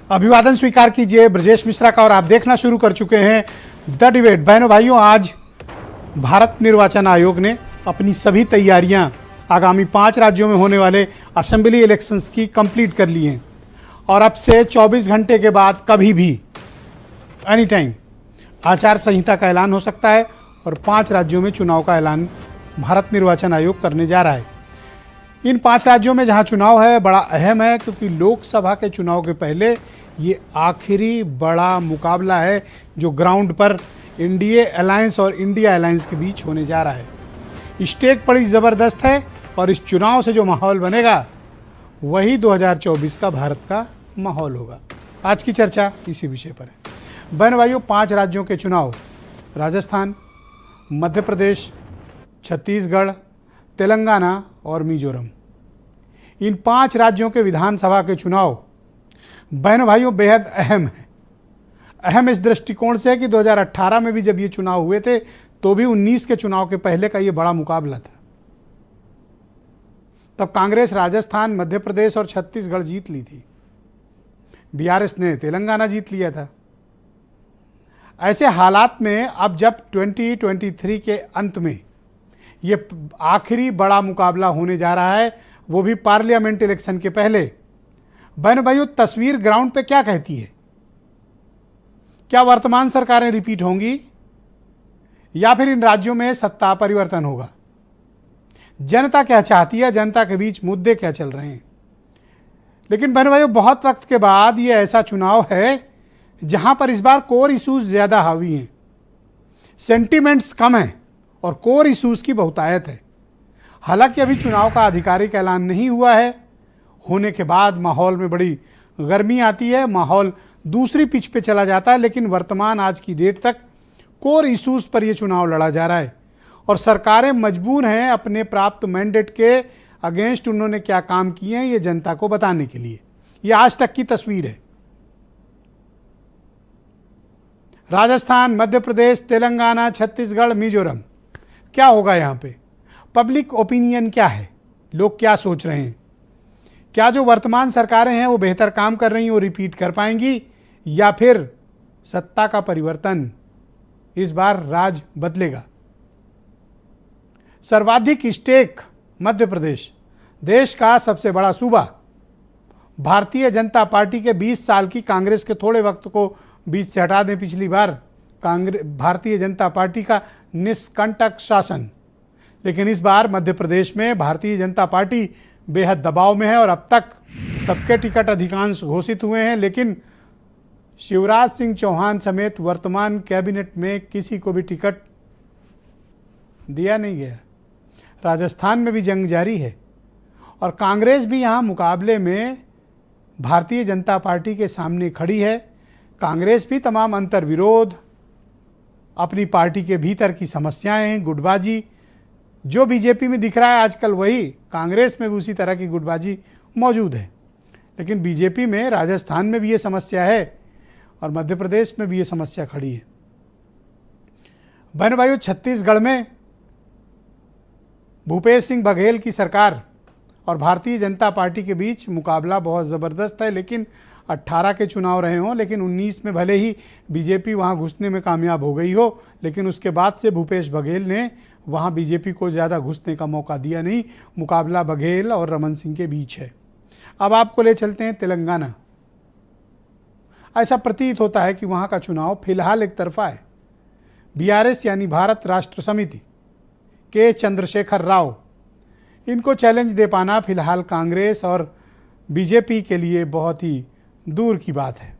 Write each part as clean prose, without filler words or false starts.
अभिवादन स्वीकार कीजिए ब्रजेश मिश्रा का और आप देखना शुरू कर चुके हैं द डिबेट। बहनों भाइयों, आज भारत निर्वाचन आयोग ने अपनी सभी तैयारियां आगामी 5 राज्यों में होने वाले असेंबली इलेक्शंस की कंप्लीट कर ली हैं और अब से 24 घंटे के बाद कभी भी एनी टाइम आचार संहिता का ऐलान हो सकता है और 5 राज्यों में चुनाव का ऐलान भारत निर्वाचन आयोग करने जा रहा है। इन 5 राज्यों में जहां चुनाव है बड़ा अहम है, क्योंकि लोकसभा के चुनाव के पहले ये आखिरी बड़ा मुकाबला है जो ग्राउंड पर एनडीए अलायंस और इंडिया अलायंस के बीच होने जा रहा है। स्टेक बड़ी ज़बरदस्त है और इस चुनाव से जो माहौल बनेगा वही 2024 का भारत का माहौल होगा। आज की चर्चा इसी विषय पर है। बहन भाइयों, 5 राज्यों के चुनाव राजस्थान, मध्य प्रदेश, छत्तीसगढ़, तेलंगाना और मिजोरम, इन 5 राज्यों के विधानसभा के चुनाव बहनों भाइयों बेहद अहम है। अहम इस दृष्टिकोण से है कि 2018 में भी जब ये चुनाव हुए थे तो भी 19 के चुनाव के पहले का ये बड़ा मुकाबला था। तब कांग्रेस राजस्थान, मध्य प्रदेश और छत्तीसगढ़ जीत ली थी, बीआरएस ने तेलंगाना जीत लिया था। ऐसे हालात में अब जब 2023 के अंत में ये आखिरी बड़ा मुकाबला होने जा रहा है, वो भी पार्लियामेंट इलेक्शन के पहले, बहन भाइयों तस्वीर ग्राउंड पे क्या कहती है? क्या वर्तमान सरकारें रिपीट होंगी या फिर इन राज्यों में सत्ता परिवर्तन होगा? जनता क्या चाहती है? जनता के बीच मुद्दे क्या चल रहे हैं? लेकिन बहन भाइयों, बहुत वक्त के बाद ये ऐसा चुनाव है जहां पर इस बार कोर इश्यूज ज्यादा हावी हैं, सेंटिमेंट्स कम हैं और कोर इश्यूज की बहुतायत है। हालांकि अभी चुनाव का आधिकारिक ऐलान नहीं हुआ है, होने के बाद माहौल में बड़ी गर्मी आती है, माहौल दूसरी पिच पे चला जाता है। लेकिन वर्तमान आज की डेट तक कोर इश्यूज पर यह चुनाव लड़ा जा रहा है और सरकारें मजबूर हैं अपने प्राप्त मैंडेट के अगेंस्ट उन्होंने क्या काम किए हैं ये जनता को बताने के लिए। ये आज तक की तस्वीर है। राजस्थान, मध्य प्रदेश, तेलंगाना, छत्तीसगढ़, मिजोरम, क्या होगा यहाँ पे? पब्लिक ओपिनियन क्या है? लोग क्या सोच रहे हैं? क्या जो वर्तमान सरकारें हैं वो बेहतर काम कर रही हैं, वो रिपीट कर पाएंगी या फिर सत्ता का परिवर्तन इस बार राज बदलेगा? सर्वाधिक स्टेक मध्य प्रदेश, देश का सबसे बड़ा सूबा, भारतीय जनता पार्टी के 20 साल की कांग्रेस के थोड़े वक्त को बीच से हटा दें, पिछली बार भारतीय जनता पार्टी का निष्कंटक शासन, लेकिन इस बार मध्य प्रदेश में भारतीय जनता पार्टी बेहद दबाव में है और अब तक सबके टिकट अधिकांश घोषित हुए हैं, लेकिन शिवराज सिंह चौहान समेत वर्तमान कैबिनेट में किसी को भी टिकट दिया नहीं गया। राजस्थान में भी जंग जारी है और कांग्रेस भी यहाँ मुकाबले में भारतीय जनता पार्टी के सामने खड़ी है। कांग्रेस भी तमाम अंतर विरोध, अपनी पार्टी के भीतर की समस्याएं हैं, गुटबाजी, जो बीजेपी में दिख रहा है आजकल वही कांग्रेस में भी उसी तरह की गुटबाजी मौजूद है। लेकिन बीजेपी में राजस्थान में भी ये समस्या है और मध्य प्रदेश में भी ये समस्या खड़ी है। बहन भाइयों, छत्तीसगढ़ में भूपेश सिंह बघेल की सरकार और भारतीय जनता पार्टी के बीच मुकाबला बहुत ज़बरदस्त है। लेकिन 18 के चुनाव रहे हों, लेकिन 19 में भले ही बीजेपी वहां घुसने में कामयाब हो गई हो, लेकिन उसके बाद से भूपेश बघेल ने वहां बीजेपी को ज़्यादा घुसने का मौका दिया नहीं। मुकाबला बघेल और रमन सिंह के बीच है। अब आपको ले चलते हैं तेलंगाना। ऐसा प्रतीत होता है कि वहां का चुनाव फिलहाल एक तरफा है। बीआरएस यानी भारत राष्ट्र समिति के चंद्रशेखर राव, इनको चैलेंज दे पाना फिलहाल कांग्रेस और बीजेपी के लिए बहुत ही दूर की बात है।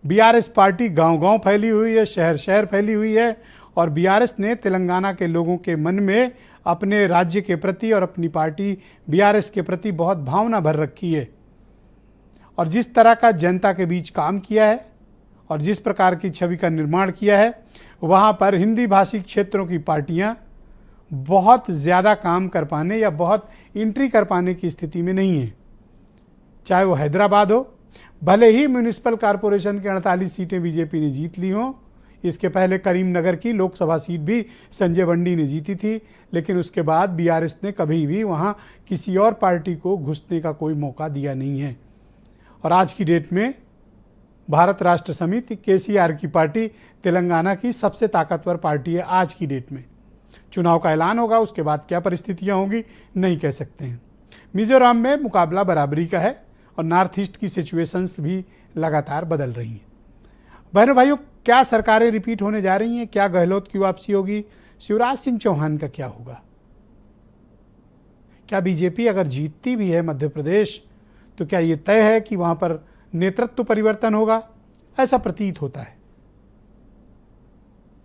बीआरएस पार्टी गांव-गांव फैली हुई है, शहर शहर फैली हुई है और बीआरएस ने तेलंगाना के लोगों के मन में अपने राज्य के प्रति और अपनी पार्टी बीआरएस के प्रति बहुत भावना भर रखी है। और जिस तरह का जनता के बीच काम किया है और जिस प्रकार की छवि का निर्माण किया है, वहाँ पर हिंदी भाषी क्षेत्रों की पार्टियाँ बहुत ज़्यादा काम कर पाने या बहुत एंट्री कर पाने की स्थिति में नहीं है। चाहे वो हैदराबाद हो, भले ही म्यूनिसिपल कॉरपोरेशन के 48 सीटें बीजेपी ने जीत ली हों, इसके पहले करीमनगर की लोकसभा सीट भी संजय बंडी ने जीती थी, लेकिन उसके बाद बीआरएस ने कभी भी वहाँ किसी और पार्टी को घुसने का कोई मौका दिया नहीं है। और आज की डेट में भारत राष्ट्र समिति केसीआर की पार्टी तेलंगाना की सबसे ताकतवर पार्टी है आज की डेट में। चुनाव का ऐलान होगा, उसके बाद क्या परिस्थितियां होंगी नहीं कह सकते हैं। मिजोरम में मुकाबला बराबरी का है और नॉर्थ ईस्ट की सिचुएशंस भी लगातार बदल रही हैं। बहनों भाइयों, क्या सरकारें रिपीट होने जा रही हैं? क्या गहलोत की वापसी होगी? शिवराज सिंह चौहान का क्या होगा? क्या बीजेपी अगर जीतती भी है मध्य प्रदेश तो क्या ये तय है कि वहां पर नेतृत्व परिवर्तन होगा? ऐसा प्रतीत होता है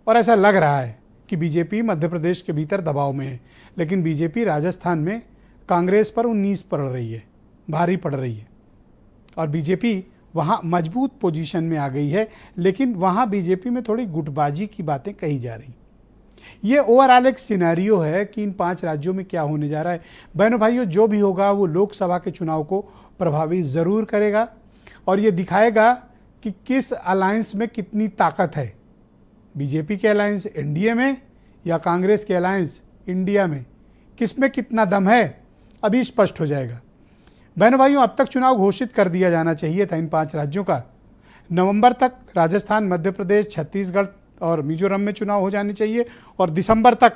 और ऐसा लग रहा है कि बीजेपी मध्य प्रदेश के भीतर दबाव में है, लेकिन बीजेपी राजस्थान में कांग्रेस पर 19 पड़ रही है, भारी पड़ रही है और बीजेपी वहाँ मजबूत पोजीशन में आ गई है। लेकिन वहाँ बीजेपी में थोड़ी गुटबाजी की बातें कही जा रही। ये ओवरऑल एक सिनेरियो है कि इन 5 राज्यों में क्या होने जा रहा है। बहनों भाइयों, जो भी होगा वो लोकसभा के चुनाव को प्रभावित ज़रूर करेगा और ये दिखाएगा कि किस अलायंस में कितनी ताकत है। बीजेपी के अलायंस एनडीए में या कांग्रेस के अलायंस इंडिया में, किस में कितना दम है अभी स्पष्ट हो जाएगा। बहनों भाइयों, अब तक चुनाव घोषित कर दिया जाना चाहिए था इन 5 राज्यों का। नवंबर तक राजस्थान, मध्य प्रदेश, छत्तीसगढ़ और मिजोरम में चुनाव हो जाने चाहिए और दिसंबर तक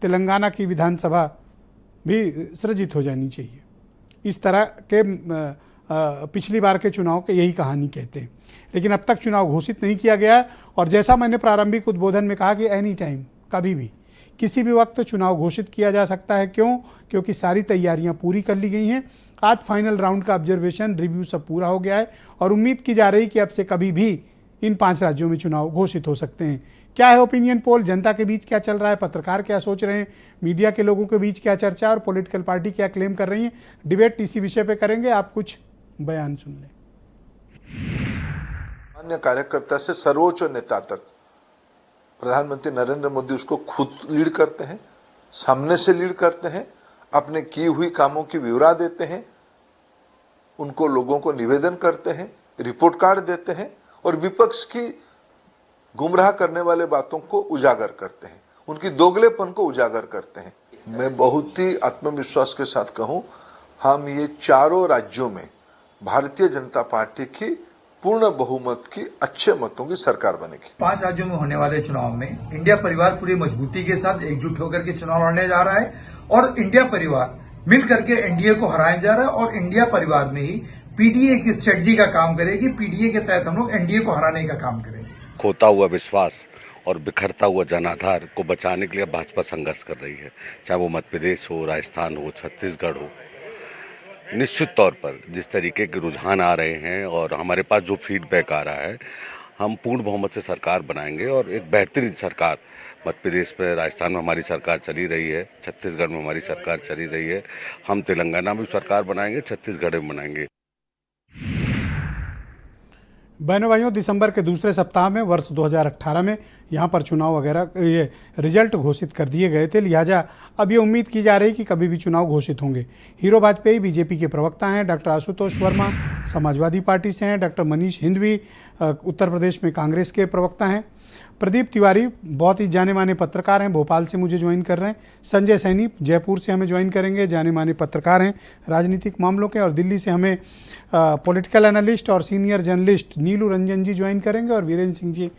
तेलंगाना की विधानसभा भी सृजित हो जानी चाहिए। इस तरह के पिछली बार के चुनाव के यही कहानी कहते हैं, लेकिन अब तक चुनाव घोषित नहीं किया गया है। और जैसा मैंने प्रारंभिक उद्बोधन में कहा कि एनी टाइम, कभी भी, किसी भी वक्त चुनाव घोषित किया जा सकता है। क्यों? क्योंकि सारी तैयारियां पूरी कर ली गई हैं। आज फाइनल राउंड का ऑब्जर्वेशन रिव्यू सब पूरा हो गया है और उम्मीद की जा रही कि अब से कभी भी इन 5 राज्यों में चुनाव घोषित हो सकते हैं। क्या है ओपिनियन पोल? जनता के बीच क्या चल रहा है? पत्रकार क्या सोच रहे हैं? मीडिया के लोगों के बीच क्या चर्चा और पॉलिटिकल पार्टी क्या क्लेम कर रही है? डिबेट इसी विषय पे करेंगे। आप कुछ बयान सुन लें। अन्य कार्यकर्ता से सर्वोच्च नेता तक प्रधानमंत्री नरेंद्र मोदी उसको खुद लीड करते हैं, सामने से लीड करते हैं, अपने की हुई कामों की विवरण देते हैं, उनको लोगों को निवेदन करते हैं, रिपोर्ट कार्ड देते हैं और विपक्ष की गुमराह करने वाले बातों को उजागर करते हैं, उनकी दोगलेपन को उजागर करते हैं। मैं बहुत ही आत्मविश्वास के साथ कहूं, हम ये चारों राज्यों में भारतीय जनता पार्टी की पूर्ण बहुमत की अच्छे मतों की सरकार बनेगी। 5 राज्यों में होने वाले चुनाव में इंडिया परिवार पूरी मजबूती के साथ एकजुट होकर के चुनाव लड़ने जा रहा है और इंडिया परिवार मिल करके एनडीए को हराने जा रहा है और इंडिया परिवार में ही पीडीए की स्ट्रेटजी का काम करेगी। पीडीए के तहत हम लोग एनडीए को हराने का काम करेंगे। खोता हुआ विश्वास और बिखरता हुआ जनाधार को बचाने के लिए भाजपा संघर्ष कर रही है, चाहे वो मध्य प्रदेश हो, राजस्थान हो, छत्तीसगढ़ हो। निश्चित तौर पर जिस तरीके के रुझान आ रहे हैं और हमारे पास जो फीडबैक आ रहा है, हम पूर्ण बहुमत से सरकार बनाएंगे और एक बेहतरीन सरकार मध्य प्रदेश में, राजस्थान में हमारी सरकार चली रही है, छत्तीसगढ़ में हमारी सरकार चली रही है। हम तेलंगाना में सरकार बनाएंगे, छत्तीसगढ़ में बनाएंगे। बहनों भाइयों, दिसंबर के दूसरे सप्ताह में वर्ष 2018 में यहाँ पर चुनाव वगैरह ये रिजल्ट घोषित कर दिए गए थे, लिहाजा अब ये उम्मीद की जा रही कि कभी भी चुनाव घोषित होंगे। हीरो वाजपेयी बीजेपी के प्रवक्ता हैं, डॉक्टर आशुतोष वर्मा समाजवादी पार्टी से हैं, डॉक्टर मनीष हिंदवी उत्तर प्रदेश में कांग्रेस के प्रवक्ता हैं, प्रदीप तिवारी बहुत ही जाने माने पत्रकार हैं, भोपाल से मुझे ज्वाइन कर रहे हैं, संजय सैनी जयपुर से हमें ज्वाइन करेंगे, जाने माने पत्रकार हैं राजनीतिक मामलों के, और दिल्ली से हमें पॉलिटिकल एनालिस्ट और सीनियर जर्नलिस्ट नीलू रंजन जी ज्वाइन करेंगे और वीरेंद्र सिंह जी